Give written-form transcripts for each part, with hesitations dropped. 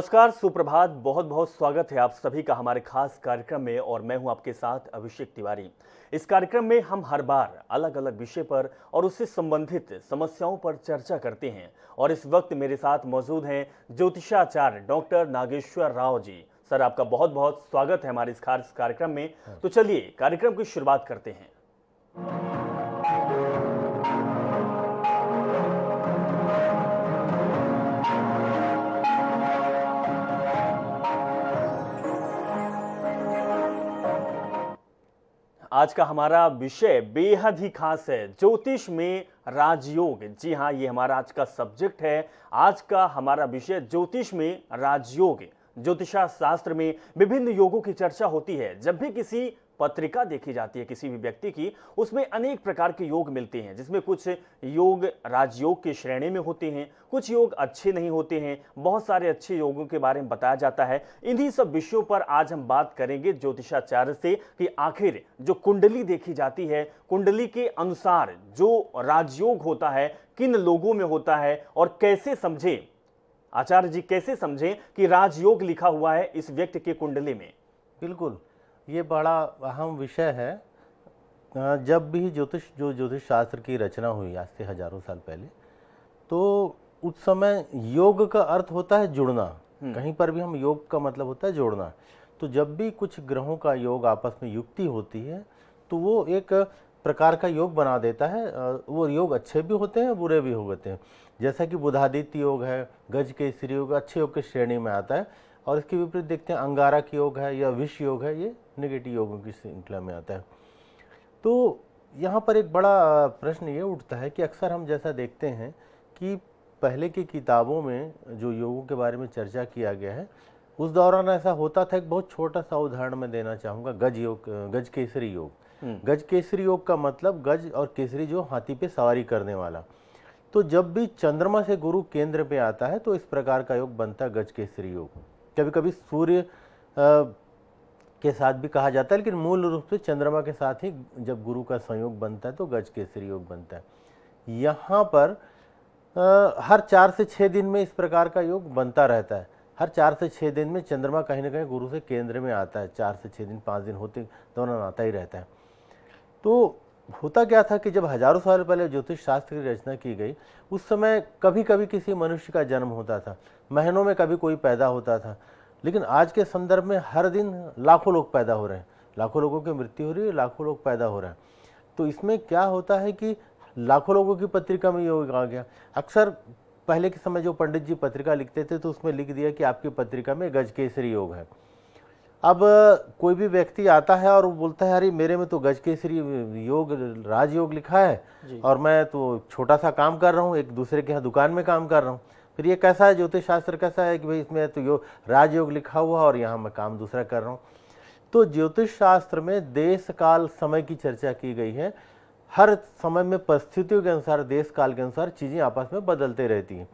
नमस्कार, सुप्रभात। बहुत बहुत स्वागत है आप सभी का हमारे खास कार्यक्रम में और मैं हूं आपके साथ अभिषेक तिवारी। इस कार्यक्रम में हम हर बार अलग अलग विषय पर और उससे संबंधित समस्याओं पर चर्चा करते हैं और इस वक्त मेरे साथ मौजूद हैं ज्योतिषाचार्य डॉक्टर नागेश्वर राव जी। सर, आपका बहुत बहुत स्वागत है हमारे इस खास कार्यक्रम में। तो चलिए कार्यक्रम की शुरुआत करते हैं। आज का हमारा विषय बेहद ही खास है, ज्योतिष में राजयोग। जी हाँ, ये हमारा आज का सब्जेक्ट है। आज का हमारा विषय ज्योतिष में राजयोग। ज्योतिषा शास्त्र में विभिन्न योगों की चर्चा होती है। जब भी किसी पत्रिका देखी जाती है किसी भी व्यक्ति की, उसमें अनेक प्रकार के योग मिलते हैं, जिसमें कुछ योग राजयोग की श्रेणी में होते हैं, कुछ योग अच्छे नहीं होते हैं, बहुत सारे अच्छे योगों के बारे में बताया जाता है। इन्हीं सब विषयों पर आज हम बात करेंगे ज्योतिषाचार्य से कि आखिर जो कुंडली देखी जाती है, कुंडली के अनुसार जो राजयोग होता है किन लोगों में होता है और कैसे समझें, आचार्य जी कैसे समझें कि राजयोग लिखा हुआ है इस व्यक्ति के कुंडली में। बिल्कुल, ये बड़ा अहम विषय है। जब भी ज्योतिष शास्त्र की रचना हुई आज से हजारों साल पहले, तो उस समय योग का अर्थ होता है जुड़ना। कहीं पर भी हम योग का मतलब होता है जोड़ना। तो जब भी कुछ ग्रहों का योग आपस में युक्ति होती है तो वो एक प्रकार का योग बना देता है। वो योग अच्छे भी होते हैं, बुरे भी होते हैं। जैसा कि बुधादित्य योग है, गज केसरी योग अच्छे योग की श्रेणी में आता है, और इसके विपरीत देखते हैं अंगारक योग है या विष योग है, ये नेगेटिव योगों की श्रृंखला में आता है। तो यहाँ पर एक बड़ा प्रश्न ये उठता है कि अक्सर हम जैसा देखते हैं कि पहले की किताबों में जो योगों के बारे में चर्चा किया गया है, उस दौरान ऐसा होता था। एक बहुत छोटा सा उदाहरण मैं देना चाहूँगा, गज केसरी योग। गज केसरी योग का मतलब गज और केसरी जो हाथी पे सवारी करने वाला। तो जब भी चंद्रमा से गुरु केंद्र पे आता है तो इस प्रकार का योग बनता है गज केसरी योग। कभी कभी सूर्य के साथ भी कहा जाता है, लेकिन मूल रूप से चंद्रमा के साथ ही जब गुरु का संयोग बनता है तो गज केसरी योग बनता है। यहाँ पर हर 4 से 6 दिन में इस प्रकार का योग बनता रहता है। हर 4 से 6 दिन में चंद्रमा कहीं ना कहीं गुरु से केंद्र में आता है। 4 से 6 दिन 5 दिन होते दौरान आता ही रहता है। तो होता क्या था कि जब हजारों साल पहले ज्योतिष शास्त्र की रचना की गई, उस समय कभी कभी किसी मनुष्य का जन्म होता था, महीनों में कभी कोई पैदा होता था। लेकिन आज के संदर्भ में हर दिन लाखों लोग पैदा हो रहे हैं, लाखों लोगों की मृत्यु हो रही है, लाखों लोग पैदा हो रहे हैं। तो इसमें क्या होता है कि लाखों लोगों की पत्रिका में योग आ गया। अक्सर पहले के समय जो पंडित जी पत्रिका लिखते थे तो उसमें लिख दिया कि आपकी पत्रिका में गज केसरी योग है। अब कोई भी व्यक्ति आता है और वो बोलता है अरे मेरे में तो गज केसरी योग राजयोग लिखा है और मैं तो छोटा सा काम कर रहा हूँ, एक दूसरे के यहाँ दुकान में काम कर रहा हूँ। फिर ये कैसा है, ज्योतिष शास्त्र कैसा है कि भाई इसमें तो योग राजयोग लिखा हुआ और यहाँ मैं काम दूसरा कर रहा हूँ। तो ज्योतिष शास्त्र में देश काल समय की चर्चा की गई है। हर समय में परिस्थितियों के अनुसार, देश काल के अनुसार चीज़ें आपस में बदलते रहती हैं।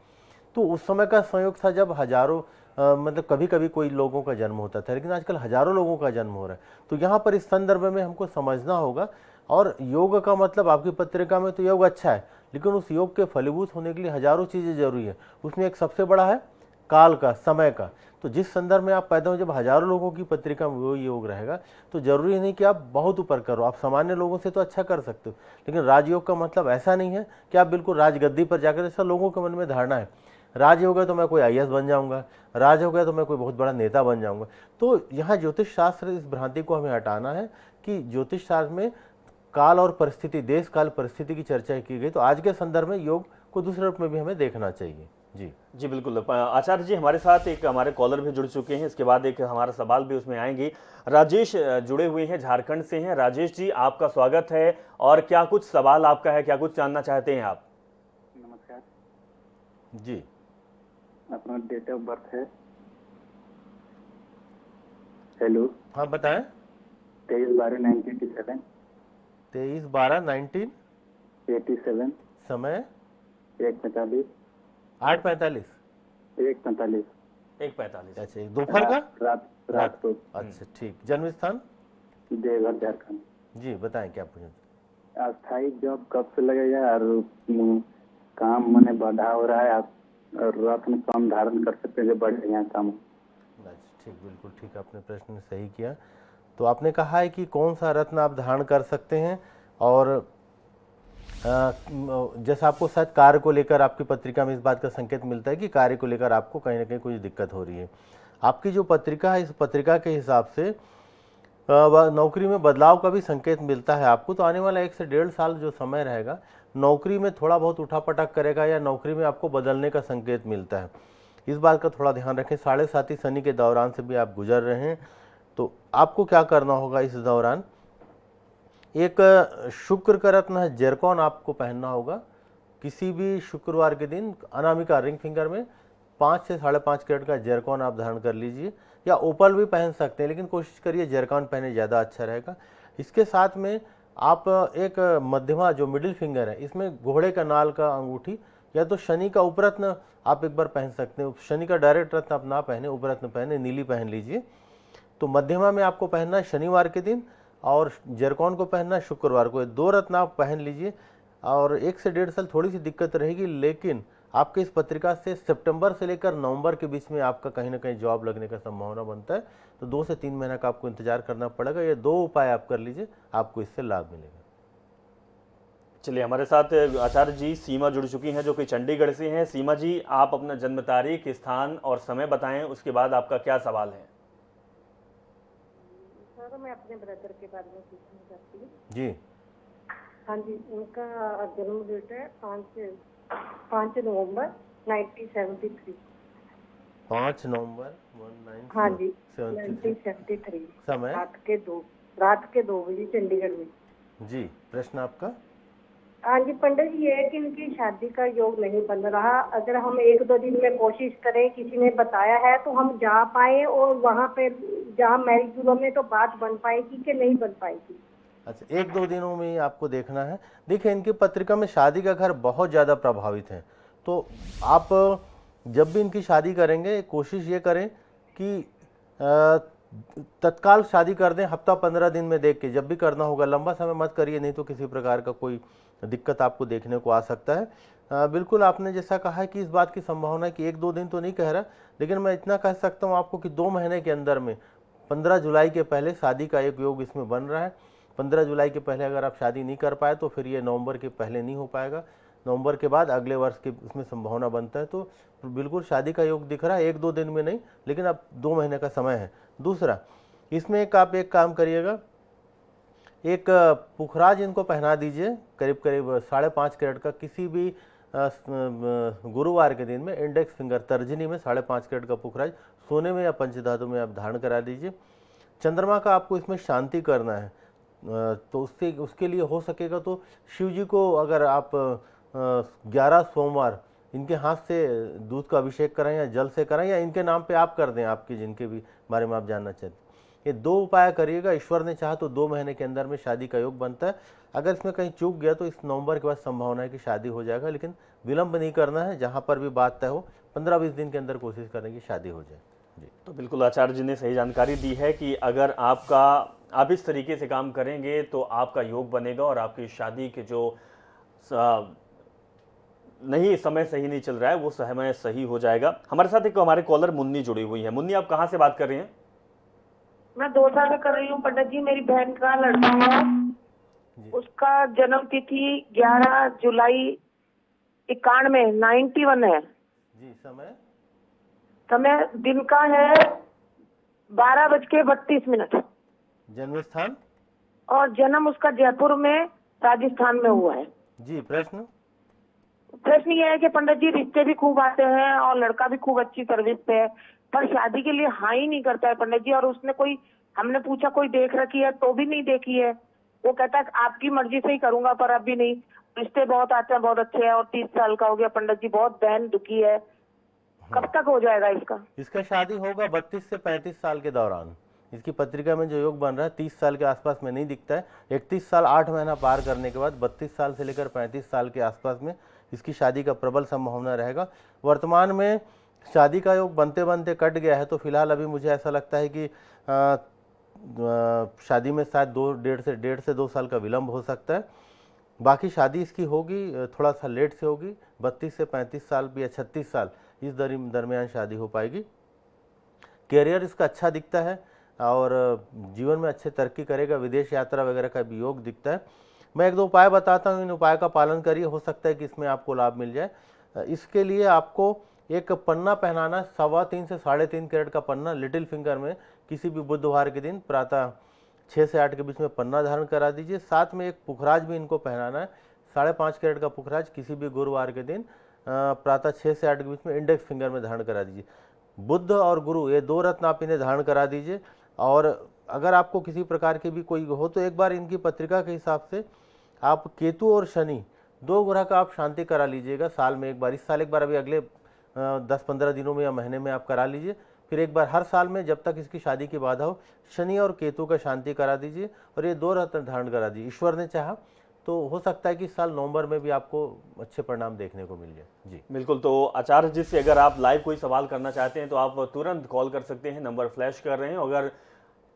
तो उस समय का संयोग था जब हजारों मतलब कभी कभी कोई लोगों का जन्म होता था, लेकिन आजकल हजारों लोगों का जन्म हो रहा है। तो यहाँ पर इस संदर्भ में हमको समझना होगा। और योग का मतलब आपकी पत्रिका में तो योग अच्छा है, लेकिन उस योग के फलीभूत होने के लिए हजारों चीज़ें जरूरी है। उसमें एक सबसे बड़ा है काल का, समय का। तो जिस संदर्भ में आप पैदा हो, जब हजारों लोगों की पत्रिका में वो योग रहेगा तो जरूरी नहीं कि आप बहुत ऊपर करो, आप सामान्य लोगों से तो अच्छा कर सकते हो। लेकिन राजयोग का मतलब ऐसा नहीं है कि आप बिल्कुल राजगद्दी पर जाकर, ऐसा लोगों के मन में धारणा है राज हो गया तो मैं कोई आईएएस बन जाऊंगा, राज हो गया तो मैं कोई बहुत बड़ा नेता बन जाऊंगा। तो यहाँ ज्योतिष शास्त्र इस भ्रांति को हमें हटाना है कि ज्योतिष शास्त्र में काल और परिस्थिति, देश काल परिस्थिति की चर्चा की गई। तो आज के संदर्भ में योग को दूसरे रूप में भी हमें देखना चाहिए। जी बिल्कुल। आचार्य जी, हमारे साथ एक हमारे कॉलर भी जुड़ चुके हैं, इसके बाद एक हमारा सवाल भी उसमें आएंगे। राजेश जुड़े हुए हैं, झारखंड से हैं। राजेश जी, आपका स्वागत है। और क्या कुछ सवाल आपका है, क्या कुछ जानना चाहते हैं आप? नमस्कार जी। अपना डेट ऑफ बर्थ है? हेलो, हाँ बताएं। 23/12/1987। 23/12/1987। समय 1:45। 8:45। 1:45। 1:45। अच्छा, दोपहर का? रात को। अच्छा ठीक। जन्म स्थान? देवघर, झारखंड। जी बताएं, क्या पूछें? अस्थायी जॉब कब से लगेगा और काम मैंने बढ़ा हो रहा है? आप रत्न काम धारण कर सकते हैं जो बढ़िया काम। ठीक, बिल्कुल ठीक, आपने प्रश्न सही किया। तो आपने कहा है कि कौन सा रत्न आप धारण कर सकते हैं, और जैसा आपको शायद कार्य को लेकर आपकी पत्रिका में इस बात का संकेत मिलता है कि कार्य को लेकर आपको कहीं ना कहीं कुछ दिक्कत हो रही है। आपकी जो पत्रिका है, इस पत्रिका के हिसाब से नौकरी में बदलाव का भी संकेत मिलता है आपको। तो आने वाला 1 से 1.5 साल जो समय रहेगा, नौकरी में थोड़ा बहुत उठापटक करेगा या नौकरी में आपको बदलने का संकेत मिलता है। इस बात का थोड़ा ध्यान रखें। 7.5 शनि के दौरान से भी आप गुजर रहे हैं, तो आपको क्या करना होगा इस दौरान, एक शुक्र का रत्न है जेरकॉन आपको पहनना होगा। किसी भी शुक्रवार के दिन अनामिका रिंग फिंगर में 5 से 5.5 कैरेट का जेरकॉन आप धारण कर लीजिए, या ओपल भी पहन सकते हैं, लेकिन कोशिश करिए जेरकॉन पहने, ज़्यादा अच्छा रहेगा। इसके साथ में आप एक मध्यमा जो मिडिल फिंगर है, इसमें घोड़े का नाल का अंगूठी या तो शनि का उपरत्न आप एक बार पहन सकते हैं। शनि का डायरेक्ट रत्न आप ना पहने, उपरत्न पहने, नीली पहन लीजिए। तो मध्यमा में आपको पहनना है शनिवार के दिन, और जेरकॉन को पहनना है शुक्रवार को। 2 रत्न आप पहन लीजिए, और 1 से 1.5 साल थोड़ी सी दिक्कत रहेगी, लेकिन आपके इस पत्रिका से सितंबर से लेकर नवंबर के बीच में आपका कहीं ना कहीं जॉब लगने का संभावना बनता है। तो 2 से 3 महीना का आपको इंतजार करना पड़ेगा। ये 2 उपाय आप कर लीजिए, आपको इससे लाभ मिलेगा। चलिए, हमारे साथ आचार्य जी सीमा जुड़ चुकी हैं जो कि चंडीगढ़ से हैं। सीमा जी, आप अपना जन्म तारीख, स्थान और समय बताएं, उसके बाद आपका क्या सवाल है। सर, मैं अपने ब्रदर के बारे में पूछना चाहती हूँ। जी, हाँ जी, उनका जन्म डेट है 5 नवंबर 1973। 5 नवंबर 1973। हाँ जी, 1973। समय रात के 2 बजे चंडीगढ़ में। जी, प्रश्न आपका। हाँ जी पंडित जी, ये है कि उनकी शादी का योग नहीं बन रहा। अगर हम 1-2 दिन में कोशिश करें, किसी ने बताया है तो हम जा पाए, और वहाँ पे जहाँ मैरिज ब्यूरो में तो बात बन पाएगी कि नहीं बन पाएगी। अच्छा, 1-2 दिनों में ही आपको देखना है। देखिए, इनकी पत्रिका में शादी का घर बहुत ज़्यादा प्रभावित है। तो आप जब भी इनकी शादी करेंगे, कोशिश ये करें कि तत्काल शादी कर दें, हफ्ता 15 दिन में देख के जब भी करना होगा। लंबा समय मत करिए, नहीं तो किसी प्रकार का कोई दिक्कत आपको देखने को आ सकता है। बिल्कुल आपने जैसा कहा है कि इस बात की संभावना है कि 1-2 दिन तो नहीं कह रहा, लेकिन मैं इतना कह सकता हूँ आपको कि 2 महीने के अंदर में 15 जुलाई के पहले शादी का एक योग इसमें बन रहा है। 15 जुलाई के पहले अगर आप शादी नहीं कर पाए तो फिर ये नवंबर के पहले नहीं हो पाएगा। नवंबर के बाद अगले वर्ष की उसमें संभावना बनता है। तो बिल्कुल शादी का योग दिख रहा है, 1-2 दिन में नहीं, लेकिन अब 2 महीने का समय है। दूसरा, इसमें आप एक काम करिएगा, एक पुखराज इनको पहना दीजिए, करीब 5.5 कैरेट का। किसी भी गुरुवार के दिन में इंडेक्स फिंगर तर्जनी में 5.5 कैरेट का पुखराज सोने में या पंचधातु में आप धारण करा दीजिए। चंद्रमा का आपको इसमें शांति करना है, तो उसके लिए हो सकेगा तो शिव जी को अगर आप 11 सोमवार इनके हाथ से दूध का अभिषेक कराएं, या जल से कराएं, या इनके नाम पे आप कर दें, आपके जिनके भी बारे में आप जानना चाहते हैं। ये 2 उपाय करिएगा। ईश्वर ने चाहा तो 2 महीने के अंदर में शादी का योग बनता है। अगर इसमें कहीं चूक गया तो इस नवंबर के बाद संभावना है कि शादी हो जाएगा, लेकिन विलंब नहीं करना है। जहाँ पर भी बात तय हो, 15-20 दिन के अंदर कोशिश करें कि शादी हो जाए। जी, तो बिल्कुल आचार्य जी ने सही जानकारी दी है कि अगर आप इस तरीके से काम करेंगे तो आपका योग बनेगा और आपकी शादी के जो नहीं समय सही नहीं चल रहा है वो समय सही हो जाएगा। हमारे साथ एक हमारे कॉलर मुन्नी जुड़ी हुई है। मुन्नी, आप कहाँ से बात कर रही हैं? मैं 2 साल से कर रही हूँ पंडित जी। मेरी बहन का लड़का है, उसका जन्म तिथि 11 जुलाई 91 है जी। समय दिन का है 12:32। जन्म स्थान और जन्म उसका जयपुर में राजस्थान में हुआ है। जी, प्रश्न ये है कि पंडित जी रिश्ते भी खूब आते हैं और लड़का भी खूब अच्छी सर्विस पे है, पर शादी के लिए हाँ ही नहीं करता है पंडित जी। और उसने हमने पूछा कोई देख रखी है तो भी नहीं देखी है। वो कहता है आपकी मर्जी से ही करूंगा, पर अभी नहीं। रिश्ते बहुत आते हैं, बहुत अच्छे हैं, और 30 साल का हो गया पंडित जी। बहुत बहन दुखी है, कब तक हो जाएगा इसका? शादी होगा 32 से 35 साल के दौरान। इसकी पत्रिका में जो योग बन रहा है 30 साल के आसपास में नहीं दिखता है। 31 साल 8 महीना पार करने के बाद 32 साल से लेकर 35 साल के आसपास में इसकी शादी का प्रबल संभावना रहेगा। वर्तमान में शादी का योग बनते बनते कट गया है, तो फिलहाल अभी मुझे ऐसा लगता है कि शादी में शायद 1.5 से 2 साल का विलंब हो सकता है। बाकी शादी इसकी होगी, थोड़ा सा लेट से होगी, 32 से 35 साल या 36 साल इस दरमियान शादी हो पाएगी। कैरियर इसका अच्छा दिखता है और जीवन में अच्छे तरक्की करेगा, विदेश यात्रा वगैरह का भी योग दिखता है। मैं एक दो उपाय बताता हूँ, इन उपाय का पालन करिए, हो सकता है कि इसमें आपको लाभ मिल जाए। इसके लिए आपको एक पन्ना पहनाना, 3.25 से 3.5 कैरेट का पन्ना लिटिल फिंगर में किसी भी बुधवार के दिन प्रातः 6 से 8 के बीच में पन्ना धारण करा दीजिए। साथ में एक पुखराज भी इनको पहनाना है, 5.5 कैरेट का पुखराज किसी भी गुरुवार के दिन प्रातः 6 से 8 के बीच में इंडेक्स फिंगर में धारण करा दीजिए। बुद्ध और गुरु ये 2 रत्न आप इन्हें धारण करा दीजिए। और अगर आपको किसी प्रकार की भी कोई हो तो एक बार इनकी पत्रिका के हिसाब से आप केतु और शनि 2 ग्रह का आप शांति करा लीजिएगा साल में एक बार। इस साल एक बार, अभी अगले 10-15 दिनों में या महीने में आप करा लीजिए। फिर एक बार हर साल में जब तक इसकी शादी की बाधा हो शनि और केतु का शांति करा दीजिए और ये 2 रत्न धारण करा दीजिए। ईश्वर ने चाहा तो हो सकता है कि इस साल नवंबर में भी आपको अच्छे परिणाम देखने को मिल जाए। जी बिल्कुल। तो आचार्य जी से अगर आप लाइव कोई सवाल करना चाहते हैं तो आप तुरंत कॉल कर सकते हैं, नंबर फ्लैश कर रहे हैं। अगर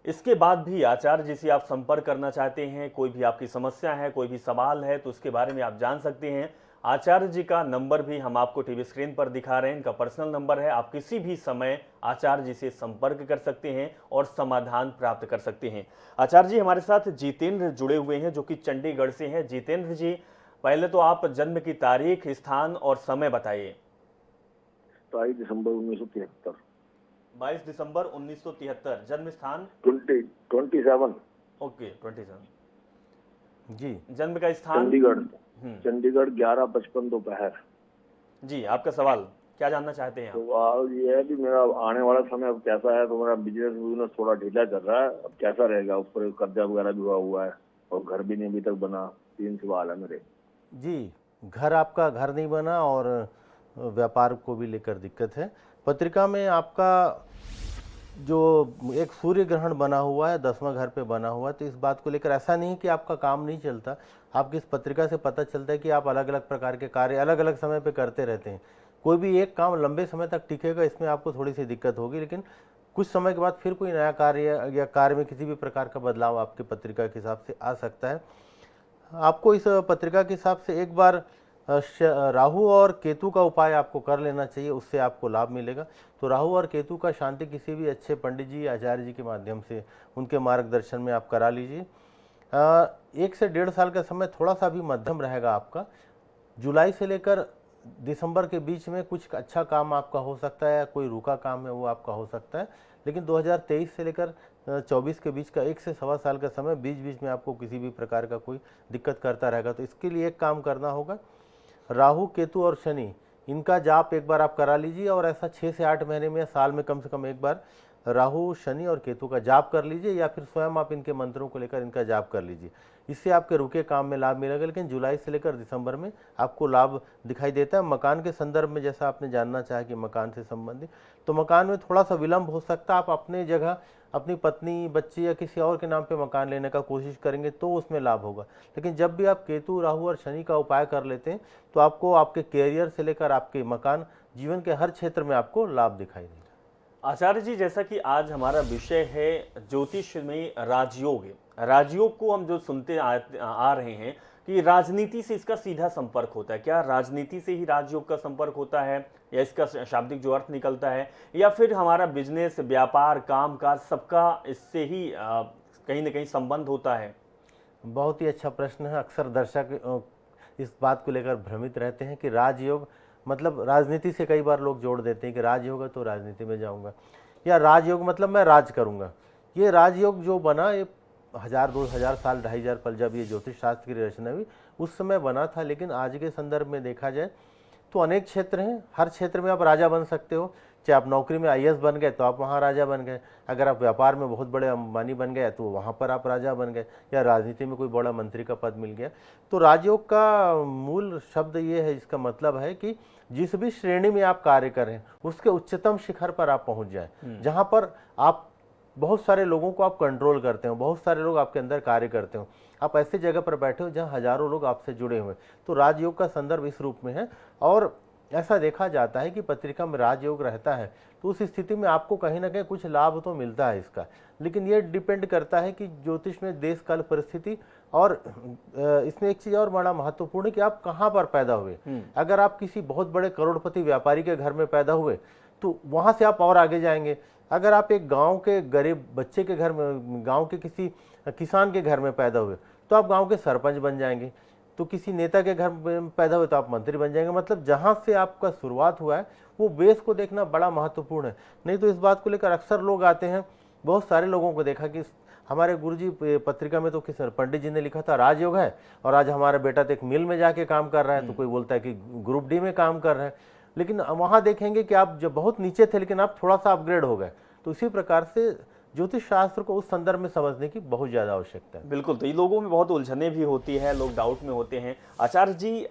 इसके बाद भी आचार्य जी से आप संपर्क करना चाहते हैं, कोई भी आपकी समस्या है, कोई भी सवाल है, तो उसके बारे में आप जान सकते हैं। आचार्य जी का नंबर भी हम आपको टीवी स्क्रीन पर दिखा रहे हैं, इनका पर्सनल नंबर है। आप किसी भी समय आचार्य जी से संपर्क कर सकते हैं और समाधान प्राप्त कर सकते हैं। आचार्य जी हमारे साथ जितेंद्र जुड़े हुए हैं जो कि चंडीगढ़ से हैं। जितेंद्र जी, पहले तो आप जन्म की तारीख, स्थान और समय बताइए। 22 दिसंबर 1973। 22 दिसंबर 1973। जन्म स्थान 27। ओके 27 जी। जन्म का स्थान चंडीगढ़ 11:55 दोपहर। जी, आपका सवाल क्या जानना चाहते हैं आप? सवाल ये है कि मेरा आने वाला समय अब कैसा है, तो मेरा बिजनेस थोड़ा ढीला चल रहा है, अब कैसा रहेगा? ऊपर कर्जा वगैरह भी हुआ है और घर भी नहीं अभी तक बना। 3 सवाल है मेरे। जी, आपका घर नहीं बना और व्यापार को भी लेकर दिक्कत है। पत्रिका में आपका जो एक सूर्य ग्रहण बना हुआ है 10वां घर पे बना हुआ है, तो इस बात को लेकर ऐसा नहीं कि आपका काम नहीं चलता। आपकी इस पत्रिका से पता चलता है कि आप अलग अलग प्रकार के कार्य अलग अलग समय पे करते रहते हैं। कोई भी एक काम लंबे समय तक टिकेगा इसमें आपको थोड़ी सी दिक्कत होगी, लेकिन कुछ समय के बाद फिर कोई नया कार्य या कार्य में किसी भी प्रकार का बदलाव आपकी पत्रिका के हिसाब से आ सकता है। आपको इस पत्रिका के हिसाब से एक बार राहु और केतु का उपाय आपको कर लेना चाहिए, उससे आपको लाभ मिलेगा। तो राहु और केतु का शांति किसी भी अच्छे पंडित जी, आचार्य जी के माध्यम से उनके मार्गदर्शन में आप करा लीजिए। 1 से 1.5 साल का समय थोड़ा सा भी मध्यम रहेगा आपका। जुलाई से लेकर दिसंबर के बीच में कुछ अच्छा काम आपका हो सकता है, कोई रुका काम है वो आपका हो सकता है। लेकिन 2023 से लेकर 24 के बीच का 1 से 1.25 साल का समय बीच बीच में आपको किसी भी प्रकार का कोई दिक्कत करता रहेगा। तो इसके लिए एक काम करना होगा, राहु केतु और शनि इनका जाप एक बार आप करा लीजिए और ऐसा 6 से 8 महीने में, साल में कम से कम एक बार राहु शनि और केतु का जाप कर लीजिए, या फिर स्वयं आप इनके मंत्रों को लेकर इनका जाप कर लीजिए। इससे आपके रुके काम में लाभ मिलेगा। लेकिन जुलाई से लेकर दिसंबर में आपको लाभ दिखाई देता है। मकान के संदर्भ में जैसा आपने जानना चाहा कि मकान से संबंधित, तो मकान में थोड़ा सा विलंब हो सकता है। आप अपने जगह अपनी पत्नी, बच्ची या किसी और के नाम पे मकान लेने का कोशिश करेंगे तो उसमें लाभ होगा। लेकिन जब भी आप केतु, राहु और शनि का उपाय कर लेते हैं तो आपको आपके कैरियर से लेकर आपके मकान, जीवन के हर क्षेत्र में आपको लाभ दिखाई देगा। आचार्य जी, जैसा कि आज हमारा विषय है ज्योतिष में राजयोग। राजयोग को हम जो सुनते आ रहे हैं कि राजनीति से इसका सीधा संपर्क होता है। क्या राजनीति से ही राजयोग का संपर्क होता है, या इसका शाब्दिक जो अर्थ निकलता है, या फिर हमारा बिजनेस, व्यापार, काम काज सबका इससे ही कहीं ना कहीं संबंध होता है? बहुत ही अच्छा प्रश्न है। अक्सर दर्शक इस बात को लेकर भ्रमित रहते हैं कि राजयोग मतलब राजनीति से कई बार लोग जोड़ देते हैं कि राजयोग है तो राजनीति में जाऊंगा, या राजयोग मतलब मैं राज करूंगा। ये राजयोग जो बना ये 1000, 2000 साल, 2500 पल जब ये ज्योतिष शास्त्र की रचना हुई उस समय बना था। लेकिन आज के संदर्भ में देखा जाए तो अनेक क्षेत्र हैं, हर क्षेत्र में आप राजा बन सकते हो। चाहे आप नौकरी में IAS बन गए तो आप वहाँ राजा बन गए, अगर आप व्यापार में बहुत बड़े अंबानी बन गए तो वहाँ पर आप राजा बन गए, या राजनीति में कोई बड़ा मंत्री का पद मिल गया। तो राजयोग का मूल शब्द ये है, इसका मतलब है कि जिस भी श्रेणी में आप कार्य करें उसके उच्चतम शिखर पर आप पहुँच जाए, जहाँ पर आप बहुत सारे लोगों को आप कंट्रोल करते हो, बहुत सारे लोग आपके अंदर कार्य करते हो, आप ऐसी जगह पर बैठे हो जहाँ हजारों लोग आपसे जुड़े हुए। तो राजयोग का संदर्भ इस रूप में है। और ऐसा देखा जाता है कि पत्रिका में राजयोग रहता है तो उस स्थिति में आपको कहीं ना कहीं कुछ लाभ तो मिलता है इसका, लेकिन ये डिपेंड करता है कि ज्योतिष में देश काल परिस्थिति और इसमें एक चीज़ और बड़ा महत्वपूर्ण है कि आप कहाँ पर पैदा हुए। अगर आप किसी बहुत बड़े करोड़पति व्यापारी के घर में पैदा हुए तो वहाँ से आप और आगे जाएंगे। अगर आप एक गांव के गरीब बच्चे के घर में, गांव के किसी किसान के घर में पैदा हुए तो आप गांव के सरपंच बन जाएंगे। तो किसी नेता के घर में पैदा हुए तो आप मंत्री बन जाएंगे। मतलब जहां से आपका शुरुआत हुआ है वो बेस को देखना बड़ा महत्वपूर्ण है। नहीं तो इस बात को लेकर अक्सर लोग आते हैं, बहुत सारे लोगों को देखा कि हमारे गुरुजी पत्रिका में तो किस पंडित जी ने लिखा था राजयोग है और आज हमारा बेटा तो एक मिल में जाके काम कर रहा है, तो कोई बोलता है कि ग्रुप डी में काम कर रहा है। लेकिन वहाँ देखेंगे कि आप जब बहुत नीचे थे लेकिन आप थोड़ा सा अपग्रेड हो गए। तो इसी प्रकार से ज्योतिष शास्त्र को उस संदर्भ में समझने की बहुत ज़्यादा आवश्यकता है। बिल्कुल, तो ये लोगों में बहुत उलझने भी होती है, लोग डाउट में होते हैं। आचार्य जी,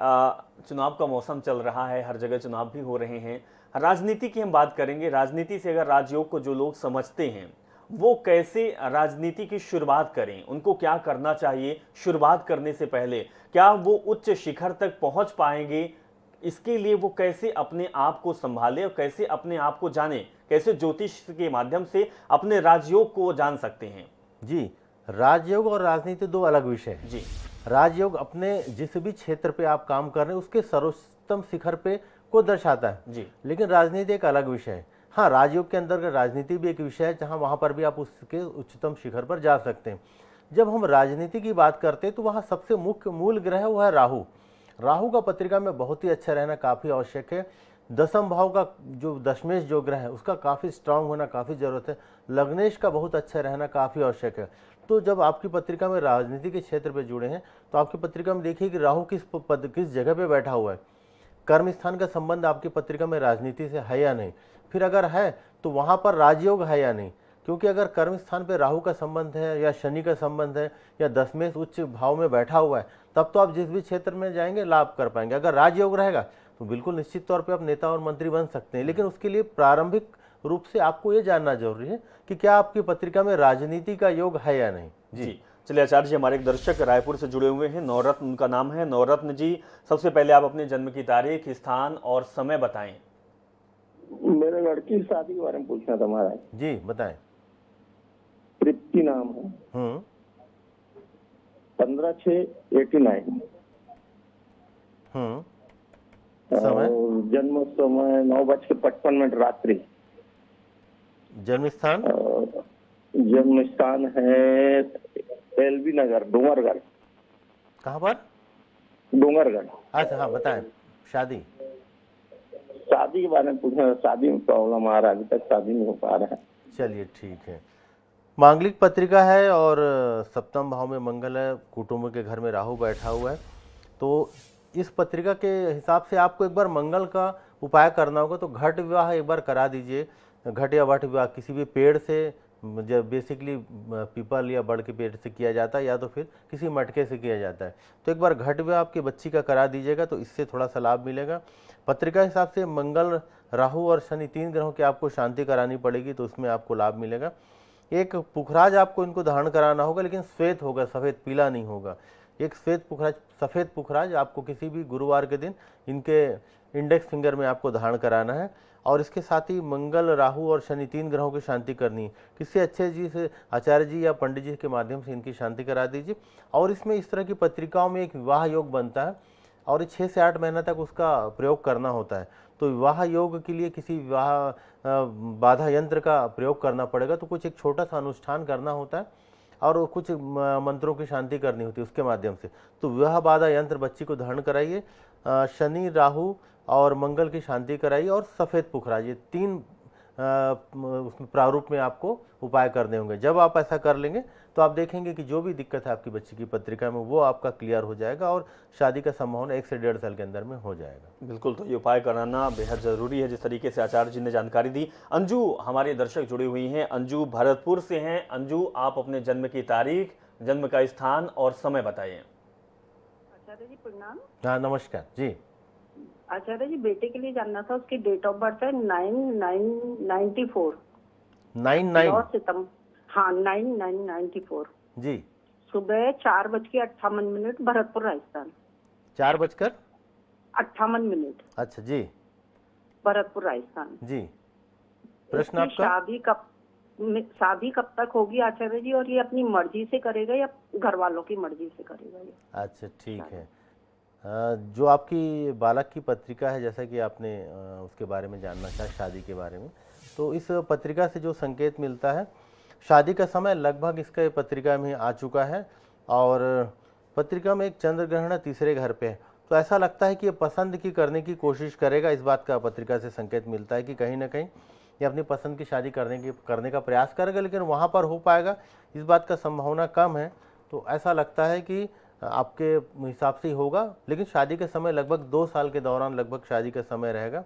चुनाव का मौसम चल रहा है, हर जगह चुनाव भी हो रहे हैं, राजनीति की हम बात करेंगे। राजनीति से अगर राजयोग को जो लोग समझते हैं वो कैसे राजनीति की शुरुआत करें, उनको क्या करना चाहिए शुरुआत करने से पहले, क्या वो उच्च शिखर तक पहुंच पाएंगे, इसके लिए वो कैसे अपने आप को संभाले और कैसे अपने आप को जाने, कैसे ज्योतिष के माध्यम से अपने राजयोग को जान सकते हैं? जी, राजयोग और राजनीति दो अलग विषय हैं। जी, राजयोग अपने जिस भी क्षेत्र पे आप काम कर रहे हैं उसके सर्वोत्तम शिखर पे को दर्शाता है जी, लेकिन राजनीति एक अलग विषय है। हाँ, राजयोग के अंतर्गत राजनीति भी एक विषय है जहाँ वहाँ पर भी आप उसके उच्चतम शिखर पर जा सकते हैं। जब हम राजनीति की बात करते हैं तो वहाँ सबसे मुख्य मूल ग्रह वो है राहु। राहु का पत्रिका में बहुत ही अच्छा रहना काफ़ी आवश्यक है। दसम भाव का जो दशमेश जो ग्रह है उसका काफ़ी स्ट्रांग होना काफ़ी ज़रूरत है। लग्नेश का बहुत अच्छा रहना काफ़ी आवश्यक है। तो जब आपकी पत्रिका में राजनीति के क्षेत्र पे जुड़े हैं तो आपकी पत्रिका में देखिए कि राहु किस जगह पे बैठा हुआ है। कर्म स्थान का संबंध आपकी पत्रिका में राजनीति से है या नहीं, फिर अगर है तो वहाँ पर राजयोग है या नहीं। क्योंकि अगर कर्म स्थान पे राहु का संबंध है या शनि का संबंध है या दशमेश उच्च भाव में बैठा हुआ है तब तो आप जिस भी क्षेत्र में जाएंगे लाभ कर पाएंगे। अगर राजयोग रहेगा तो बिल्कुल निश्चित तौर पे आप नेता और मंत्री बन सकते हैं। लेकिन उसके लिए प्रारंभिक रूप से आपको ये जानना जरूरी है कि क्या आपकी पत्रिका में राजनीति का योग है या नहीं। जी। चलिए आचार्य जी, हमारे एक दर्शक रायपुर से जुड़े हुए हैं, नवरत्न उनका नाम है। नवरत्न जी, सबसे पहले आप अपने जन्म की तारीख, स्थान और समय बताएं। मेरे लड़की की शादी के बारे में पूछना था महाराज। जी बताएं। तृप्ति नाम है, 15/6/89। समय? और जन्म समय 9:55 रात्रि। जन्म स्थान? जन्म स्थान है एलबी नगर, डोंगरगढ़। कहाँ पर? डोंगरगढ़। अच्छा हाँ बताएं। शादी? शादी के बारे में पूछना, शादी में प्रॉब्लम आ रहा है, अभी तक शादी नहीं हो पा रहा है। चलिए ठीक है। मांगलिक पत्रिका है और सप्तम भाव में मंगल है, कुटुंब के घर में राहु बैठा हुआ है। तो इस पत्रिका के हिसाब से आपको एक बार मंगल का उपाय करना होगा। तो घट विवाह एक बार करा दीजिए। घट या वट विवाह किसी भी पेड़ से, जब बेसिकली पीपल या बड़ के पेड़ से किया जाता है या तो फिर किसी मटके से किया जाता है। तो एक बार घट विवाह आपकी बच्ची का करा दीजिएगा तो इससे थोड़ा सा लाभ मिलेगा। पत्रिका के हिसाब से मंगल, राहु और शनि 3 ग्रहों की आपको शांति करानी पड़ेगी तो उसमें आपको लाभ मिलेगा। एक पुखराज आपको इनको धारण कराना होगा, लेकिन श्वेत होगा, सफ़ेद पीला नहीं होगा। एक श्वेत पुखराज, सफ़ेद पुखराज आपको किसी भी गुरुवार के दिन इनके इंडेक्स फिंगर में आपको धारण कराना है। और इसके साथ ही मंगल, राहु और शनि 3 ग्रहों की शांति करनी है। किसी अच्छे जी से, आचार्य जी या पंडित जी के माध्यम से इनकी शांति करा दीजिए। और इसमें इस तरह की पत्रिकाओं में एक विवाह योग बनता है और 6 से 8 महीना तक उसका प्रयोग करना होता है। तो विवाह योग के लिए किसी विवाह बाधा यंत्र का प्रयोग करना पड़ेगा। तो कुछ एक छोटा सा अनुष्ठान करना होता है और कुछ मंत्रों की शांति करनी होती है उसके माध्यम से। तो विवाह बाधा यंत्र बच्ची को धारण कराइए, शनि, राहु और मंगल की शांति कराइए और सफ़ेद पुखराज, ये 3 प्रारूप में आपको उपाय करने होंगे। जब आप ऐसा कर लेंगे तो आप देखेंगे कि जो भी दिक्कत है आपकी बच्ची की पत्रिका में वो आपका क्लियर हो जाएगा और शादी का संभावना 1 से 1.5 साल के अंदर में हो जाएगा। बिल्कुल, तो ये उपाय कराना बेहद ज़रूरी है जिस तरीके से आचार्य जी ने जानकारी दी। अंजू हमारे दर्शक जुड़ी हुई हैं, अंजू भरतपुर से हैं। अंजू, आप अपने जन्म की तारीख, जन्म का स्थान और समय बताइए। आचार्य जी प्रणाम। हाँ नमस्कार जी। आचार्य जी, बेटे के लिए जानना था, उसकी डेट ऑफ बर्थ है 9/9/94। 9/9? 9 सितंबर, हाँ 9/9/94। जी। सुबह 4:58 भरतपुर राजस्थान। 4:58? अच्छा जी। भरतपुर राजस्थान। जी, प्रश्न इसकी आपका। शादी कब तक होगी आचार्य जी, और ये अपनी मर्जी से करेगा या घर वालों की मर्जी से करेगा ये? अच्छा, ठीक है। जो आपकी बालक की पत्रिका है, जैसा कि आपने उसके बारे में जानना चाहा, शादी के बारे में, तो इस पत्रिका से जो संकेत मिलता है, शादी का समय लगभग इसके पत्रिका में आ चुका है और पत्रिका में एक चंद्र ग्रहण तीसरे घर पे है। तो ऐसा लगता है कि ये पसंद की करने की कोशिश करेगा। इस बात का पत्रिका से संकेत मिलता है कि कहीं ना कहीं ये अपनी पसंद की शादी करने का प्रयास करेगा, लेकिन वहाँ पर हो पाएगा इस बात का संभावना कम है। तो ऐसा लगता है कि आपके हिसाब से ही होगा, लेकिन शादी के समय लगभग 2 साल के दौरान लगभग शादी का समय रहेगा।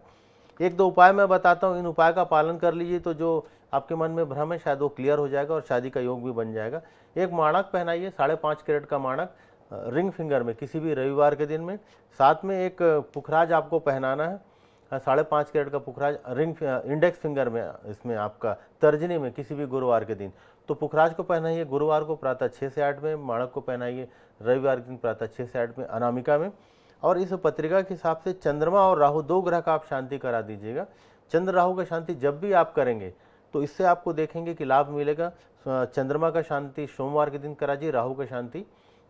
1-2 उपाय मैं बताता हूँ, इन उपाय का पालन कर लीजिए तो जो आपके मन में भ्रम है शायद वो क्लियर हो जाएगा और शादी का योग भी बन जाएगा। एक माणक पहनाइए, 5.5 कैरेट का माणक रिंग फिंगर में किसी भी रविवार के दिन में। साथ में एक पुखराज आपको पहनाना है, 5.5 कैरेट का पुखराज रिंग इंडेक्स फिंगर में, इसमें आपका तर्जनी में किसी भी गुरुवार के दिन। तो पुखराज को पहनाइए गुरुवार को प्रातः 6 से 8 में, माणक को पहनाइए रविवार के दिन प्रातः 6 से 8 में अनामिका में। और इस पत्रिका के हिसाब से चंद्रमा और राहु 2 ग्रह का आप शांति करा दीजिएगा। चंद्र राहु का शांति जब भी आप करेंगे तो इससे आपको देखेंगे कि लाभ मिलेगा। चंद्रमा का शांति सोमवार के दिन कराइए, राहु का शांति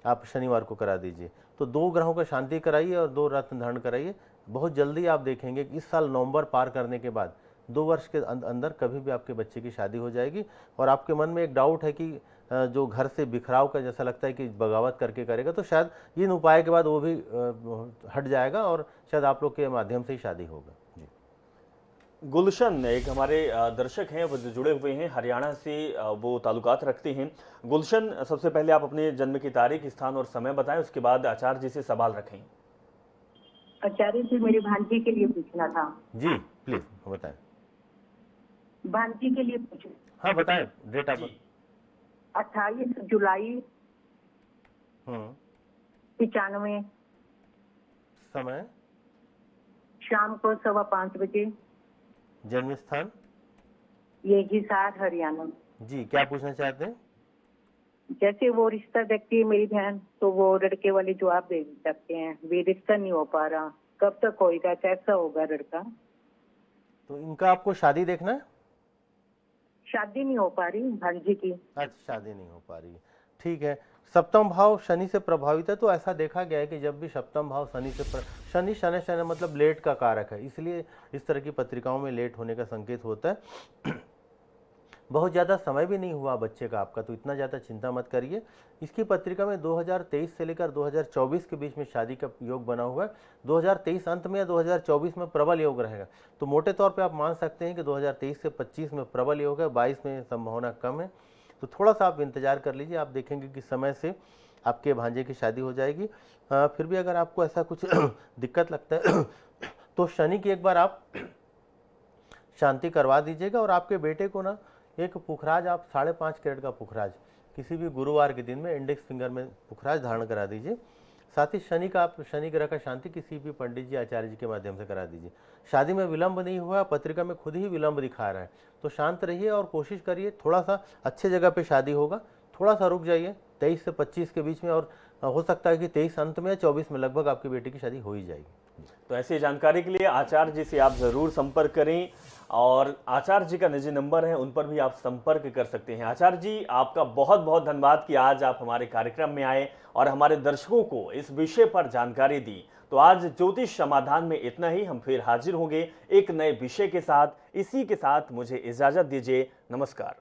आप शनिवार को करा दीजिए। तो 2 ग्रहों का शांति कराइए और 2 रत्न धारण कराइए। बहुत जल्दी आप देखेंगे कि इस साल नवंबर पार करने के बाद 2 वर्ष के अंदर कभी भी आपके बच्चे की शादी हो जाएगी। और आपके मन में एक डाउट है कि जो घर से बिखराव का जैसा लगता है कि बगावत करके करेगा, तो शायद इन उपाय के बाद वो भी हट जाएगा और शायद आप लोग के माध्यम से ही शादी होगा। जी, गुलशन एक हमारे दर्शक हैं, वो जो जुड़े हुए हैं हरियाणा से, वो ताल्लुकात रखते हैं। गुलशन, सबसे पहले आप अपने जन्म की तारीख, स्थान और समय बताएं, उसके बाद आचार्य जी से सवाल रखें। आचार्य जी, मेरी भांजी के लिए पूछना था। जी प्लीज बताएं। भांजी के लिए पूछना। हाँ बताएं, डेट ऑफ 28 जुलाई 95, समय शाम को 5:15 बजे, जन्म स्थान ये हिसार हरियाणा। जी, क्या पूछना चाहते हैं? जैसे वो रिश्ता देखती है मेरी बहन, तो वो लड़के वाले जवाब दे सकते हैं, वे रिश्ता नहीं हो पा रहा, कब तक होएगा, कैसा होगा लड़का? तो इनका आपको शादी देखना है? शादी नहीं हो पा रही भांजी की। अच्छा, शादी नहीं हो पा रही है, ठीक है। सप्तम भाव शनि से प्रभावित है, तो ऐसा देखा गया है कि जब भी सप्तम भाव शनि से शनि मतलब लेट का कारक है, इसलिए इस तरह की पत्रिकाओं में लेट होने का संकेत होता है। बहुत ज़्यादा समय भी नहीं हुआ बच्चे का आपका, तो इतना ज़्यादा चिंता मत करिए। इसकी पत्रिका में 2023 से लेकर 2024 के बीच में शादी का योग बना हुआ है। 2023 अंत में या 2024 में प्रबल योग रहेगा। तो मोटे तौर पे आप मान सकते हैं कि 2023 से 25 में प्रबल योग है, 22 में संभावना कम है। तो थोड़ा सा आप इंतजार कर लीजिए, आप देखेंगे कि समय से आपके भांजे की शादी हो जाएगी। फिर भी अगर आपको ऐसा कुछ दिक्कत लगता है तो शनि की एक बार आप शांति करवा दीजिएगा। और आपके बेटे को ना एक पुखराज, आप 5.5 कैरेट का पुखराज किसी भी गुरुवार के दिन में इंडेक्स फिंगर में पुखराज धारण करा दीजिए। साथ ही शनि का, आप शनि ग्रह का शांति किसी भी पंडित जी, आचार्य जी के माध्यम से करा दीजिए। शादी में विलंब नहीं हुआ, पत्रिका में खुद ही विलंब दिखा रहा है, तो शांत रहिए और कोशिश करिए थोड़ा सा अच्छे जगह पे शादी होगा। थोड़ा सा रुक जाइए 23 से 25 के बीच में, और हो सकता है कि 23 अंत में या 24 में लगभग आपकी बेटी की शादी हो ही जाएगी। तो ऐसी जानकारी के लिए आचार्य जी से आप ज़रूर संपर्क करें, और आचार्य जी का निजी नंबर है, उन पर भी आप संपर्क कर सकते हैं। आचार्य जी, आपका बहुत बहुत धन्यवाद कि आज आप हमारे कार्यक्रम में आए और हमारे दर्शकों को इस विषय पर जानकारी दी। तो आज ज्योतिष समाधान में इतना ही, हम फिर हाजिर होंगे एक नए विषय के साथ। इसी के साथ मुझे इजाज़त दीजिए, नमस्कार।